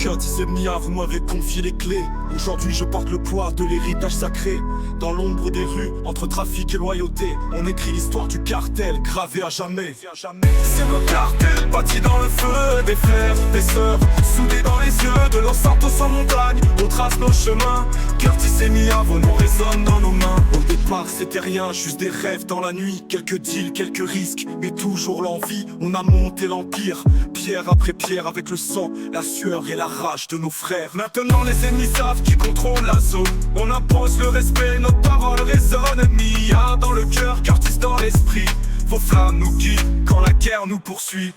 Curtis et Mia, vous m'avez confié les clés. Aujourd'hui je porte le poids de l'héritage sacré. Dans l'ombre des rues, entre trafic et loyauté, on écrit l'histoire du cartel, gravé à jamais. C'est le cartel, bâti dans le feu, des frères, des sœurs, soudés dans les yeux de Los Santos en montagne. On trace nos chemins, Curtis et Mia, vos noms résonnent dans nos mains. Au départ c'était rien, juste des rêves dans la nuit. Quelques deals, quelques risques, mais toujours l'envie. On a monté l'empire, pierre après pierre, avec le sang, la sueur et la rage de nos frères. Maintenant les ennemis savent qui contrôle la zone. On impose le respect, notre parole résonne. Mia dans le cœur, Curtis dans l'esprit. Vos flammes nous guident quand la guerre nous poursuit.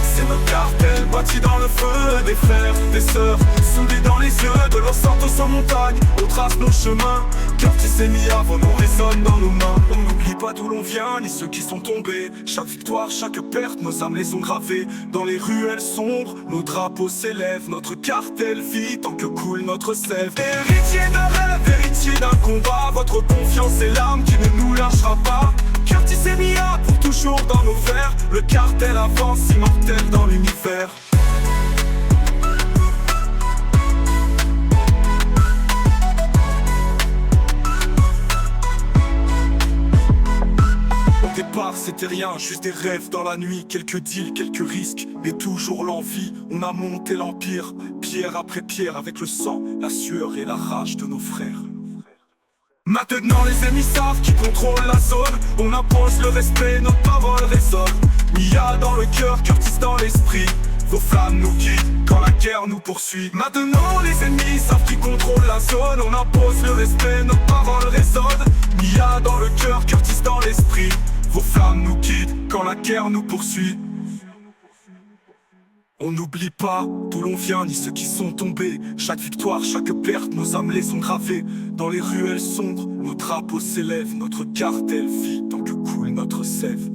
C'est notre cartel, bâti dans le feu, des frères, des sœurs, soudés dans les yeux de Los Santos en montagne. On trace nos chemins, Curtis et Mia, vos noms résonnent dans nos mains. On n'oublie pas d'où l'on vient, ni ceux qui sont tombés. Chaque victoire, chaque perte, nos âmes les ont gravées. Dans les ruelles sombres, nos drapeaux s'élèvent. Notre cartel vit tant que coule notre sève. Héritier d'un rêve, héritier d'un combat, votre confiance est l'âme qui ne nous lâchera pas. Curtis et Mia, pour toujours dans nos vers, le cartel avance, immortel dans l'univers. Au départ c'était rien, juste des rêves dans la nuit. Quelques deals, quelques risques, mais toujours l'envie. On a monté l'empire, pierre après pierre, avec le sang, la sueur et la rage de nos frères. Maintenant les ennemis savent qui contrôle la zone. On impose le respect, notre parole résonne. Mia dans le cœur, Curtis dans l'esprit. Vos flammes nous guident quand la guerre nous poursuit. Maintenant les ennemis savent qui contrôle la zone. On impose le respect, notre parole résonne. Mia dans le cœur, Curtis dans l'esprit. Vos flammes nous guident quand la guerre nous poursuit. On n'oublie pas d'où l'on vient, ni ceux qui sont tombés. Chaque victoire, chaque perte, nos âmes les ont gravées. Dans les ruelles sombres, nos drapeaux s'élèvent. Notre cartel vit tant que coule notre sève.